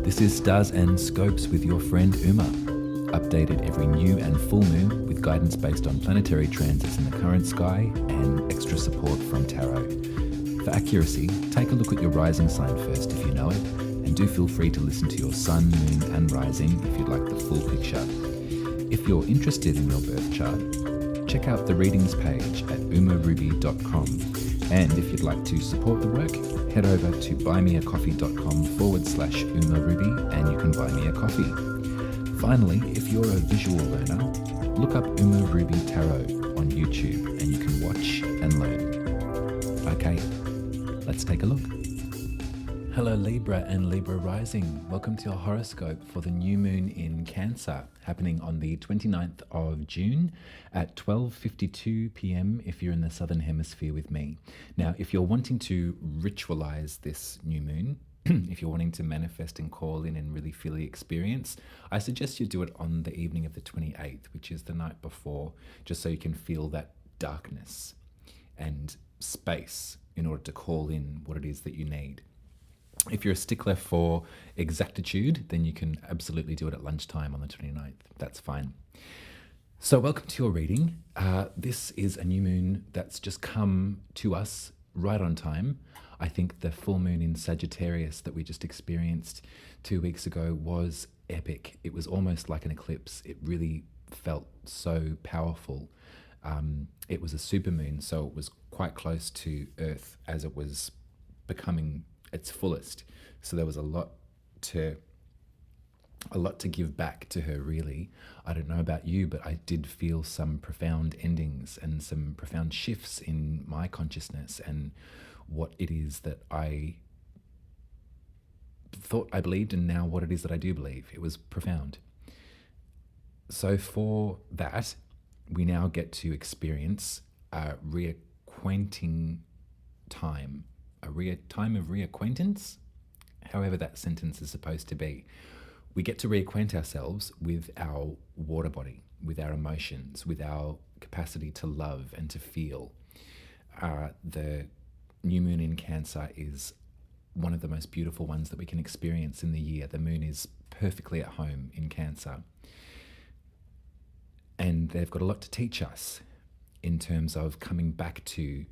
This is Stars and Scopes with your friend Uma, updated every new and full moon with guidance based on planetary transits in the current sky and extra support from tarot. For accuracy, take a look at your rising sign first if you know it, and do feel free to listen to your sun, moon and rising if you'd like the full picture. If you're interested in your birth chart, check out the readings page at umaruby.com. And if you'd like to support the work, head over to buymeacoffee.com/umaruby and you can buy me a coffee. Finally, if you're a visual learner, look up Uma Ruby Tarot on YouTube and you can watch and learn. Okay, let's take a look. Hello Libra and Libra rising. Welcome to your horoscope for the new moon in Cancer, happening on the 29th of June at 12:52 p.m. if you're in the Southern Hemisphere with me. Now, if you're wanting to ritualize this new moon, if you're wanting to manifest and call in and really feel the experience, I suggest you do it on the evening of the 28th, which is the night before, just so you can feel that darkness and space in order to call in what it is that you need. If you're a stickler for exactitude, then you can absolutely do it at lunchtime on the 29th. That's fine. So welcome to your reading. This is a new moon that's just come to us right on time. I think the full moon in Sagittarius that we just experienced 2 weeks ago was epic. It was almost like an eclipse. It really felt so powerful. It was a supermoon, so it was quite close to Earth as it was becoming its fullest. So there was a lot to give back to her, really. I don't know about you, but I did feel some profound endings and some profound shifts in my consciousness and what it is that I thought I believed and now what it is that I do believe. It was profound. So for that, we now get to experience a reacquainting time. Time of reacquaintance, however that sentence is supposed to be. We get to reacquaint ourselves with our water body, with our emotions, with our capacity to love and to feel. The new moon in Cancer is one of the most beautiful ones that we can experience in the year. The moon is perfectly at home in Cancer. And they've got a lot to teach us in terms of coming back to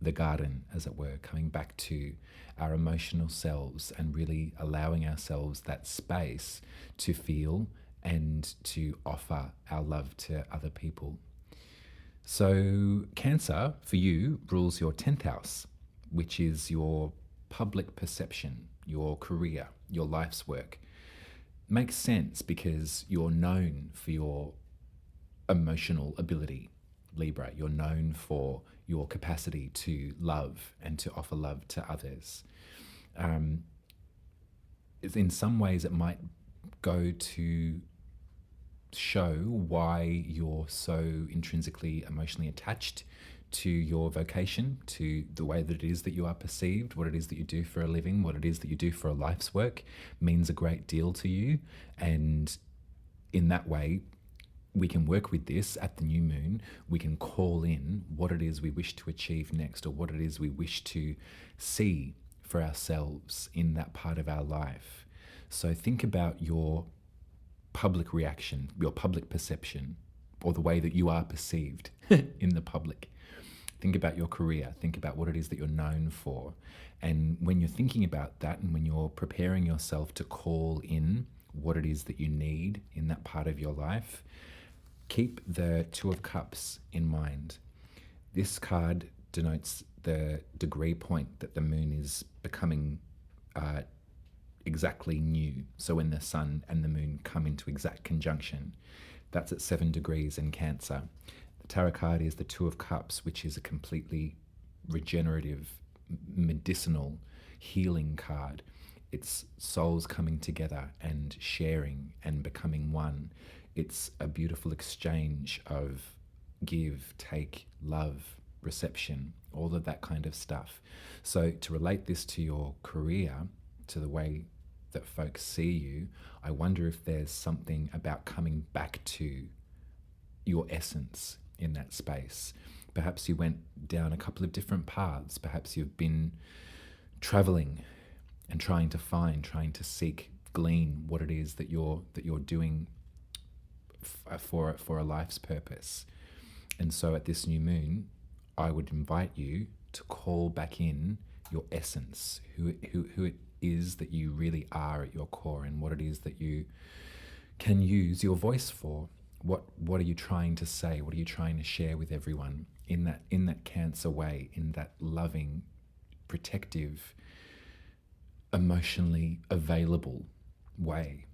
the garden, as it were, coming back to our emotional selves and really allowing ourselves that space to feel and to offer our love to other people. So Cancer, for you, rules your 10th house, which is your public perception, your career, your life's work. Makes sense because you're known for your emotional ability, Libra. You're known for your capacity to love and to offer love to others. In some ways, it might go to show why you're so intrinsically emotionally attached to your vocation, to the way that it is that you are perceived, what it is that you do for a living, what it is that you do for a life's work means a great deal to you. And in that way, we can work with this at the new moon. We can call in what it is we wish to achieve next, or what it is we wish to see for ourselves in that part of our life. So think about your public reaction, your public perception, or the way that you are perceived in the public. Think about your career. Think about what it is that you're known for. And when you're thinking about that and when you're preparing yourself to call in what it is that you need in that part of your life, keep the Two of Cups in mind. This card denotes the degree point that the moon is becoming exactly new. So when the sun and the moon come into exact conjunction, that's at 7 degrees in Cancer. The tarot card is the Two of Cups, which is a completely regenerative, medicinal, healing card. It's souls coming together and sharing and becoming one. It's a beautiful exchange of give, take, love, reception, all of that kind of stuff. So to relate this to your career, to the way that folks see you, I wonder if there's something about coming back to your essence in that space. Perhaps you went down a couple of different paths. Perhaps you've been traveling and trying to seek glean what it is that you're doing for a life's purpose. And so at this new moon, I would invite you to call back in your essence, who it is that you really are at your core, and what it is that you can use your voice for. What are you trying to say? What are you trying to share with everyone in that Cancer way, in that loving, protective, emotionally available way?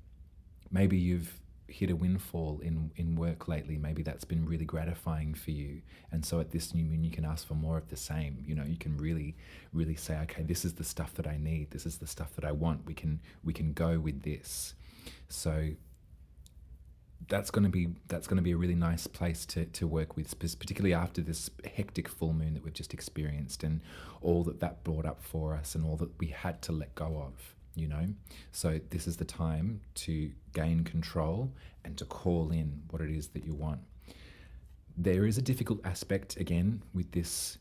Maybe you've hit a windfall in work lately. Maybe that's been really gratifying for you. And so at this new moon, you can ask for more of the same. You know, you can really, really say, okay, this is the stuff that I need. This is the stuff that I want. We can go with this. So that's going to be a really nice place to work with, particularly after this hectic full moon that we've just experienced, and all that brought up for us, and all that we had to let go of, you know. So this is the time to gain control and to call in what it is that you want. There is a difficult aspect again with this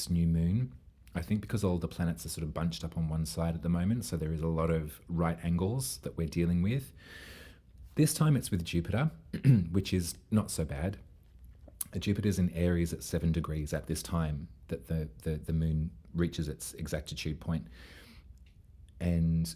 new moon, I think, because all the planets are sort of bunched up on one side at the moment, so there is a lot of right angles that we're dealing with. This time it's with Jupiter, which is not so bad. Jupiter's in Aries at 7 degrees at this time that the moon reaches its exactitude point. And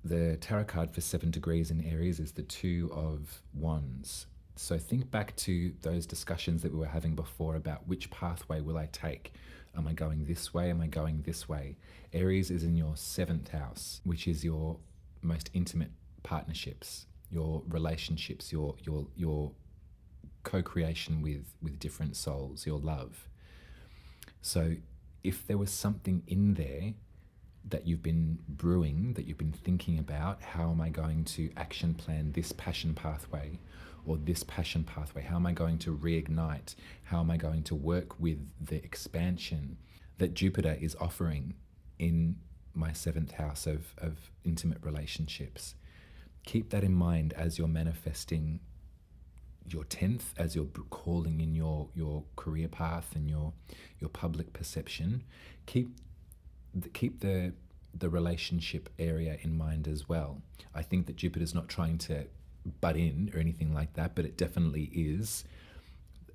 the tarot card for 7 degrees in Aries is the 2 of Wands. So think back to those discussions that we were having before about which pathway will I take. Am I going this way? Am I going this way? Aries is in your 7th house, which is your most intimate partnerships, your relationships, your co-creation with different souls, your love. So if there was something in there that you've been brewing, that you've been thinking about, how am I going to action plan this passion pathway or this passion pathway? How am I going to reignite? How am I going to work with the expansion that Jupiter is offering in my 7th house of intimate relationships? Keep that in mind as you're manifesting your 10th, as you're calling in your career path and your public perception. Keep the relationship area in mind as well. I think that Jupiter's not trying to butt in or anything like that, but it definitely is.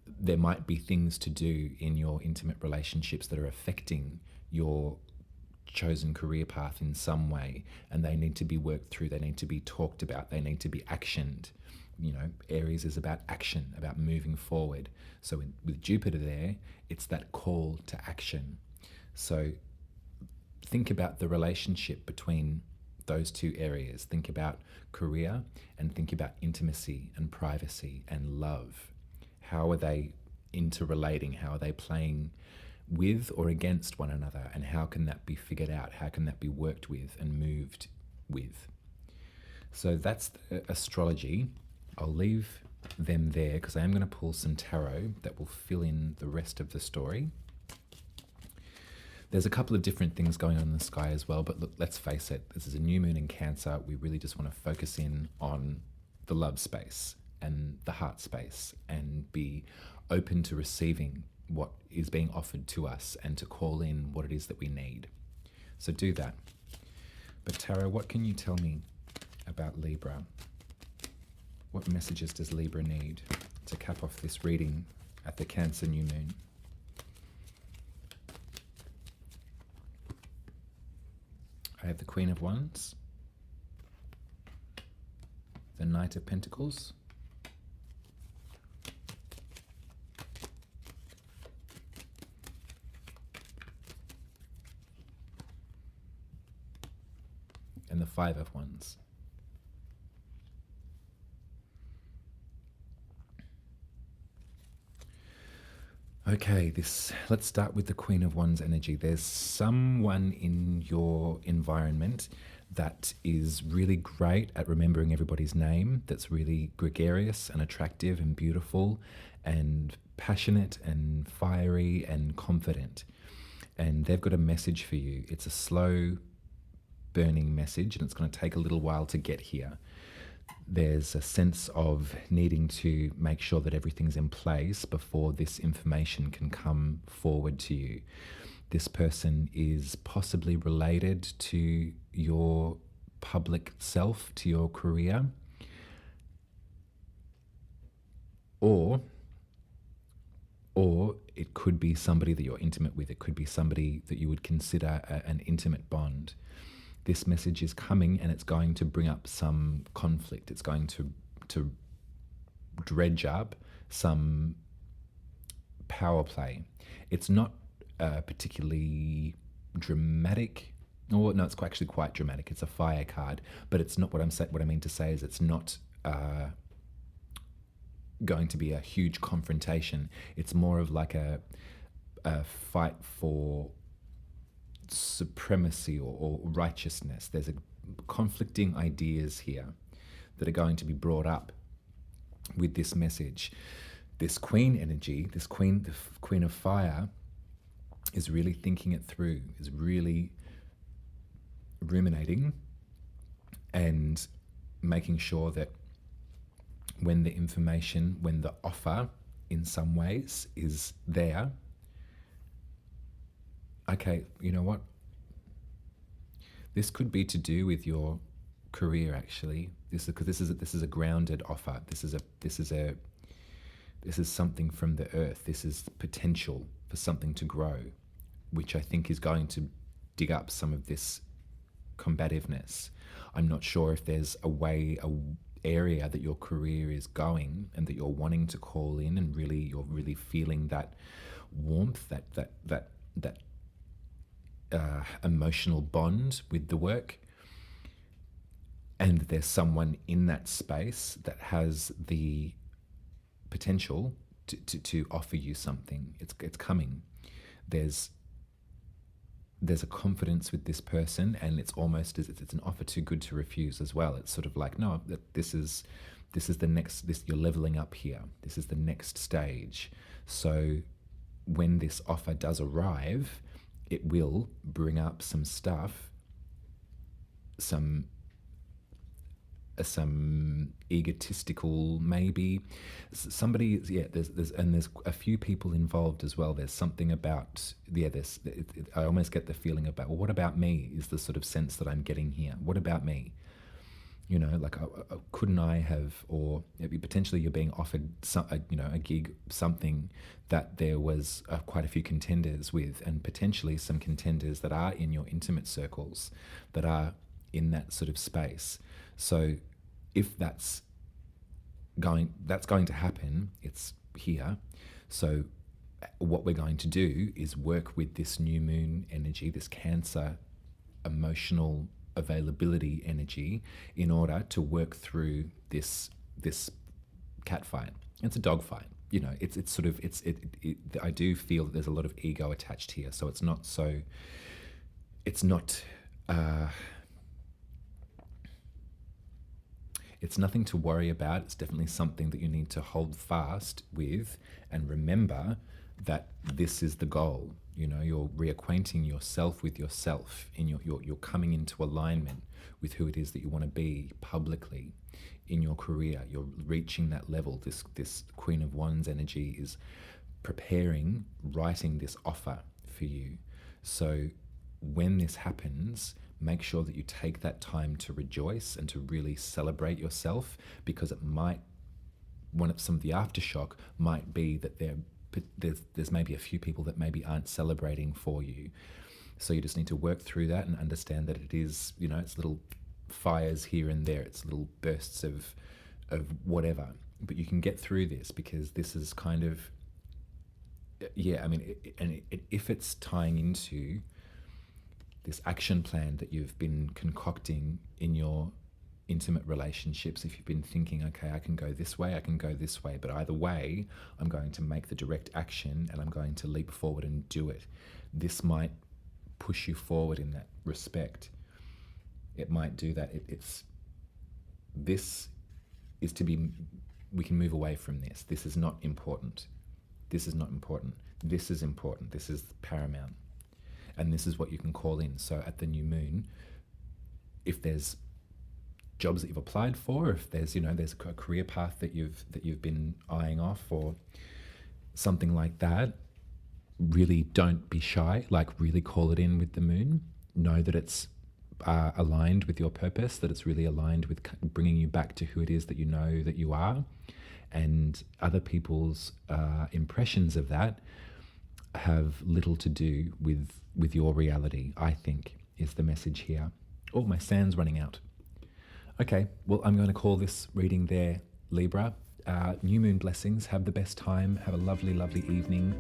There might be things to do in your intimate relationships that are affecting your chosen career path in some way, and they need to be worked through, they need to be talked about, they need to be actioned. You know, Aries is about action, about moving forward. So with Jupiter there, it's that call to action. So think about the relationship between those two areas. Think about career and think about intimacy and privacy and love. How are they interrelating? How are they playing with or against one another, and how can that be figured out? How can that be worked with and moved with? So that's the astrology. I'll leave them there because I am going to pull some tarot that will fill in the rest of the story. There's a couple of different things going on in the sky as well, but look, let's face it, this is a new moon in Cancer. We really just want to focus in on the love space and the heart space and be open to receiving what is being offered to us and to call in what it is that we need. So do that. But Tarot, what can you tell me about Libra? What messages does Libra need to cap off this reading at the Cancer new moon? I have the Queen of Wands, the Knight of Pentacles, and the Five of Wands. Okay, let's start with the Queen of Wands energy. There's someone in your environment that is really great at remembering everybody's name, that's really gregarious and attractive and beautiful and passionate and fiery and confident. And they've got a message for you. It's a slow burning message, and it's going to take a little while to get here. There's a sense of needing to make sure that everything's in place before this information can come forward to you. This person is possibly related to your public self, to your career, or it could be somebody that you're intimate with. It could be somebody that you would consider an intimate bond. This message is coming, and it's going to bring up some conflict. It's going to dredge up some power play. It's not particularly dramatic. Oh no, it's actually quite dramatic. It's a fire card, but it's not what I mean to say is it's not going to be a huge confrontation. It's more of like a fight for supremacy or righteousness. There's conflicting ideas here that are going to be brought up with this message. This queen energy, the queen of fire, is really thinking it through, is really ruminating and making sure that when the information, when the offer in some ways is there, okay, you know what? This could be to do with your career, actually. This is a grounded offer. This is something from the earth. This is potential for something to grow, which I think is going to dig up some of this combativeness. I'm not sure if there's a area that your career is going and that you're wanting to call in, and you're really feeling that warmth, that emotional bond with the work, and there's someone in that space that has the potential to offer you something. It's coming. There's a confidence with this person, and it's almost as it's an offer too good to refuse as well. It's sort of like, no, this is the next. You're leveling up here. This is the next stage. So when this offer does arrive, it will bring up some stuff, some egotistical, maybe somebody. Yeah, there's a few people involved as well. There's something about I almost get the feeling about, well, what about me? Is the sort of sense that I'm getting here. What about me? You know, like couldn't I have, or maybe potentially you're being offered a gig, something that there was quite a few contenders with, and potentially some contenders that are in your intimate circles that are in that sort of space. So if that's going to happen, it's here. So what we're going to do is work with this new moon energy, this Cancer emotional availability energy, in order to work through this cat fight. It's a dog fight. You know, I do feel that there's a lot of ego attached here. So it's not it's nothing to worry about. It's definitely something that you need to hold fast with and remember that this is the goal. You know, you're reacquainting yourself with yourself, and you're coming into alignment with who it is that you want to be publicly in your career. You're reaching that level. This Queen of Wands energy is writing this offer for you. So when this happens, make sure that you take that time to rejoice and to really celebrate yourself, because some of the aftershock might be that there's maybe a few people that maybe aren't celebrating for you. So you just need to work through that and understand that it is, it's little fires here and there. It's little bursts of whatever. But you can get through this, because this is kind of, if it's tying into this action plan that you've been concocting in your intimate relationships, if you've been thinking, okay, I can go this way, I can go this way, but either way, I'm going to make the direct action and I'm going to leap forward and do it. This might push you forward in that respect. It might do that. We can move away from this. This is not important. This is not important. This is important. This is paramount. And this is what you can call in. So at the new moon, if there's jobs that you've applied for, if there's there's a career path that you've been eyeing off, or something like that, really don't be shy. Like, really call it in with the moon. Know that it's aligned with your purpose, that it's really aligned with bringing you back to who it is that you know that you are, and other people's impressions of that have little to do with your reality, I think, is the message here. Oh, my sand's running out. Okay, well, I'm going to call this reading there, Libra. New moon blessings. Have the best time. Have a lovely, lovely evening.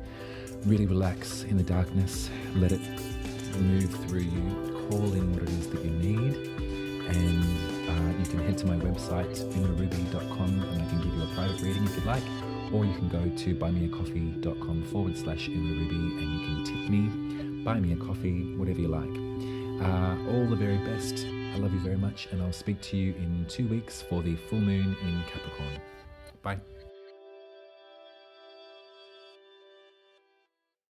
Really relax in the darkness. Let it move through you. Call in what it is that you need. And you can head to my website, umaruby.com, and I can give you a private reading if you'd like. Or you can go to buymeacoffee.com/umaruby and you can tip me, buy me a coffee, whatever you like. All the very best. I love you very much, and I'll speak to you in 2 weeks for the full moon in Capricorn. Bye.